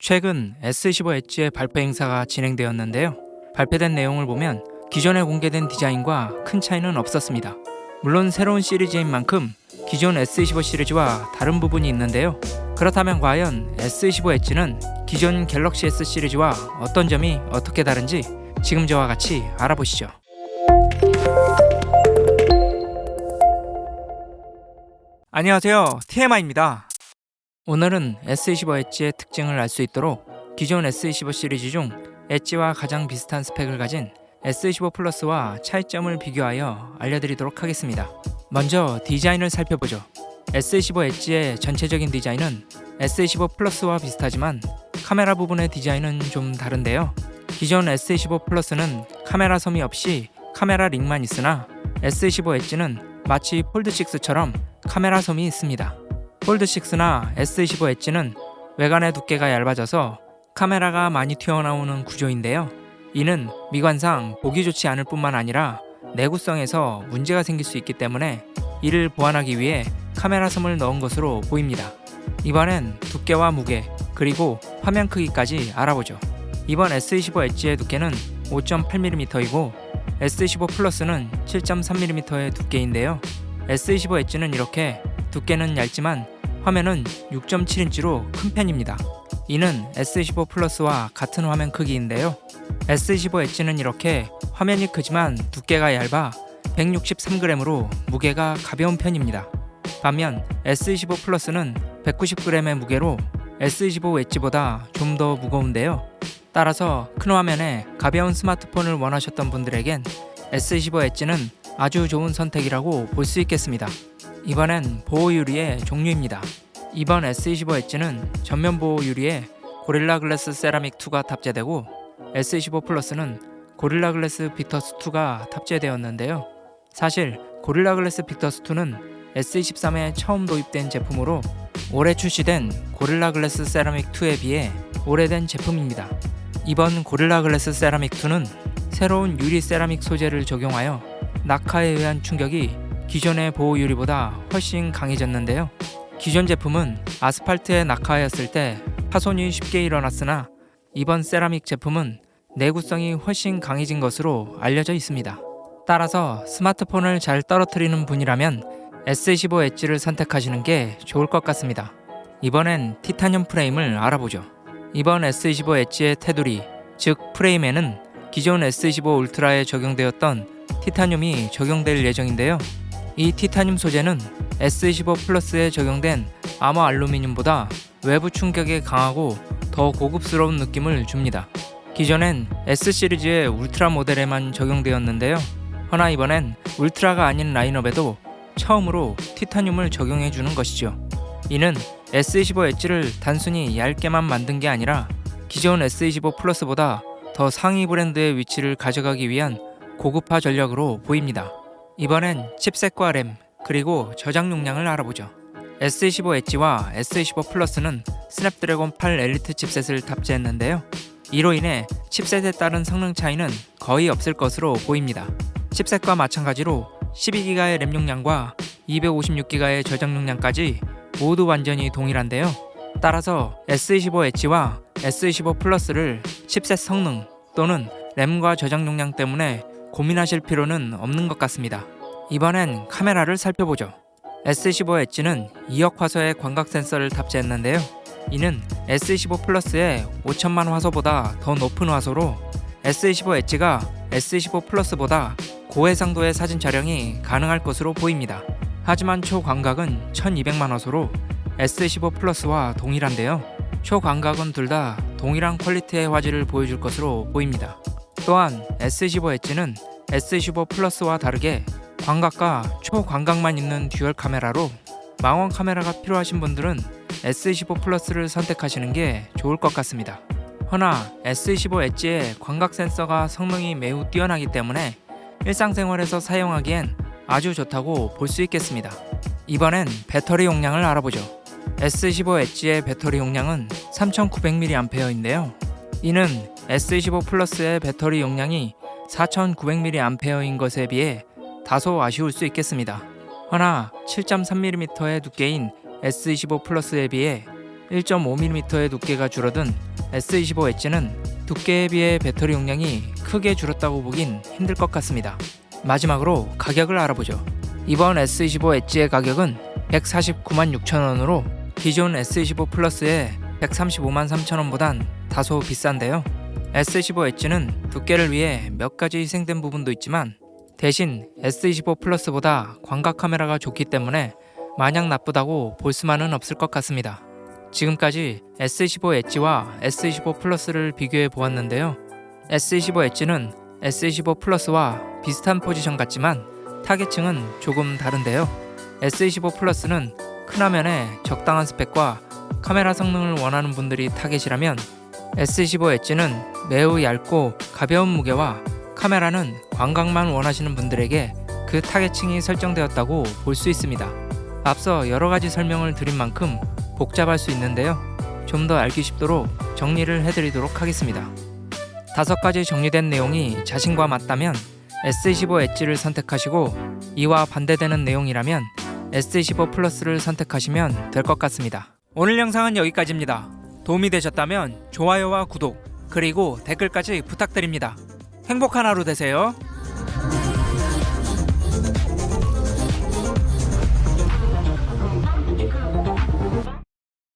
최근 S25 엣지의 발표 행사가 진행되었는데요. 발표된 내용을 보면 기존에 공개된 디자인과 큰 차이는 없었습니다. 물론 새로운 시리즈인 만큼 기존 S25 시리즈와 다른 부분이 있는데요. 그렇다면 과연 S25 엣지는 기존 갤럭시 S 시리즈와 어떤 점이 어떻게 다른지 지금 저와 같이 알아보시죠. 안녕하세요, TMI입니다. 오늘은 S25 엣지의 특징을 알 수 있도록 기존 S25 시리즈 중 엣지와 가장 비슷한 스펙을 가진 S25 플러스와 차이점을 비교하여 알려드리도록 하겠습니다. 먼저 디자인을 살펴보죠. S25 엣지의 전체적인 디자인은 S25 플러스와 비슷하지만 카메라 부분의 디자인은 좀 다른데요. 기존 S25 플러스는 카메라 섬이 없이 카메라 링만 있으나 S25 엣지는 마치 폴드6처럼 카메라 섬이 있습니다. 폴드6나 S25 엣지는 외관의 두께가 얇아져서 카메라가 많이 튀어나오는 구조인데요. 이는 미관상 보기 좋지 않을 뿐만 아니라 내구성에서 문제가 생길 수 있기 때문에 이를 보완하기 위해 카메라 섬을 넣은 것으로 보입니다. 이번엔 두께와 무게 그리고 화면 크기까지 알아보죠. 이번 S25 엣지의 두께는 5.8mm이고 S25 플러스는 7.3mm의 두께인데요. S25 엣지는 이렇게 두께는 얇지만 화면은 6.7인치로 큰 편입니다. 이는 S25 플러스와 같은 화면 크기인데요. S25 엣지는 이렇게 화면이 크지만 두께가 얇아 163g으로 무게가 가벼운 편입니다. 반면 S25 플러스는 190g의 무게로 S25 엣지보다 좀 더 무거운데요. 따라서 큰 화면에 가벼운 스마트폰을 원하셨던 분들에겐 S25 엣지는 아주 좋은 선택이라고 볼 수 있겠습니다. 이번엔 보호 유리의 종류입니다. 이번 S25 엣지는 전면 보호 유리에 고릴라 글래스 세라믹 2가 탑재되고 S25 플러스는 고릴라 글래스 빅터스 2가 탑재되었는데요. 사실 고릴라 글래스 빅터스 2는 S23에 처음 도입된 제품으로 올해 출시된 고릴라 글래스 세라믹 2에 비해 오래된 제품입니다. 이번 고릴라 글래스 세라믹 2는 새로운 유리 세라믹 소재를 적용하여 낙하에 의한 충격이 기존의 보호 유리보다 훨씬 강해졌는데요. 기존 제품은 아스팔트에 낙하하였을 때 파손이 쉽게 일어났으나 이번 세라믹 제품은 내구성이 훨씬 강해진 것으로 알려져 있습니다. 따라서 스마트폰을 잘 떨어뜨리는 분이라면 S25 엣지를 선택하시는 게 좋을 것 같습니다. 이번엔 티타늄 프레임을 알아보죠. 이번 S25 엣지의 테두리, 즉 프레임에는 기존 S25 울트라에 적용되었던 티타늄이 적용될 예정인데요. 이 티타늄 소재는 S25 플러스에 적용된 아머 알루미늄보다 외부 충격에 강하고 더 고급스러운 느낌을 줍니다. 기존엔 S 시리즈의 울트라 모델에만 적용되었는데요. 허나 이번엔 울트라가 아닌 라인업에도 처음으로 티타늄을 적용해주는 것이죠. 이는 S25 엣지를 단순히 얇게만 만든 게 아니라 기존 S25 플러스보다 더 상위 브랜드의 위치를 가져가기 위한 고급화 전략으로 보입니다. 이번엔 칩셋과 램 그리고 저장 용량을 알아보죠. S25 엣지와 S25 플러스는 스냅드래곤 8 엘리트 칩셋을 탑재했는데요. 이로 인해 칩셋에 따른 성능 차이는 거의 없을 것으로 보입니다. 칩셋과 마찬가지로 12기가의 램 용량과 256기가의 저장 용량까지 모두 완전히 동일한데요. 따라서 S25 엣지와 S25 플러스를 칩셋 성능 또는 램과 저장 용량 때문에 고민하실 필요는 없는 것 같습니다. 이번엔 카메라를 살펴보죠. S25 엣지는 2억 화소의 광각 센서를 탑재했는데요. 이는 S25 플러스의 5천만 화소보다 더 높은 화소로 S25 엣지가 S25 플러스보다 고해상도의 사진 촬영이 가능할 것으로 보입니다. 하지만 초광각은 1200만 화소로 S25 플러스와 동일한데요. 초광각은 둘 다 동일한 퀄리티의 화질을 보여줄 것으로 보입니다. 또한 S25 엣지는 S25 플러스와 다르게 광각과 초광각만 있는 듀얼 카메라로 망원 카메라가 필요하신 분들은 S25 플러스를 선택하시는 게 좋을 것 같습니다. 허나 S25 엣지의 광각 센서가 성능이 매우 뛰어나기 때문에 일상생활에서 사용하기엔 아주 좋다고 볼 수 있겠습니다. 이번엔 배터리 용량을 알아보죠. S25 엣지의 배터리 용량은 3900mAh인데요. 이는 S25 플러스의 배터리 용량이 4900mAh인 것에 비해 다소 아쉬울 수 있겠습니다. 허나 7.3mm의 두께인 S25 플러스에 비해 1.5mm의 두께가 줄어든 S25 엣지는 두께에 비해 배터리 용량이 크게 줄었다고 보긴 힘들 것 같습니다. 마지막으로 가격을 알아보죠. 이번 S25 엣지의 가격은 149만 6천원으로 기존 S25 플러스의 135만 3천원보단 다소 비싼데요. S25 엣지는 두께를 위해 몇 가지 희생된 부분도 있지만 대신 S25 플러스보다 광각 카메라가 좋기 때문에 마냥 나쁘다고 볼 수만은 없을 것 같습니다. 지금까지 S25 엣지와 S25 플러스를 비교해 보았는데요. S25 엣지는 S25 플러스와 비슷한 포지션 같지만 타겟층은 조금 다른데요. S25 플러스는 큰 화면에 적당한 스펙과 카메라 성능을 원하는 분들이 타겟이라면 S25 엣지는 매우 얇고 가벼운 무게와 카메라는 광각만 원하시는 분들에게 그 타겟층이 설정되었다고 볼 수 있습니다. 앞서 여러가지 설명을 드린 만큼 복잡할 수 있는데요. 좀 더 알기 쉽도록 정리를 해드리도록 하겠습니다. 5가지 정리된 내용이 자신과 맞다면 S25 엣지를 선택하시고 이와 반대되는 내용이라면 S25 플러스를 선택하시면 될 것 같습니다. 오늘 영상은 여기까지입니다. 도움이 되셨다면 좋아요와 구독 그리고 댓글까지 부탁드립니다. 행복한 하루 되세요.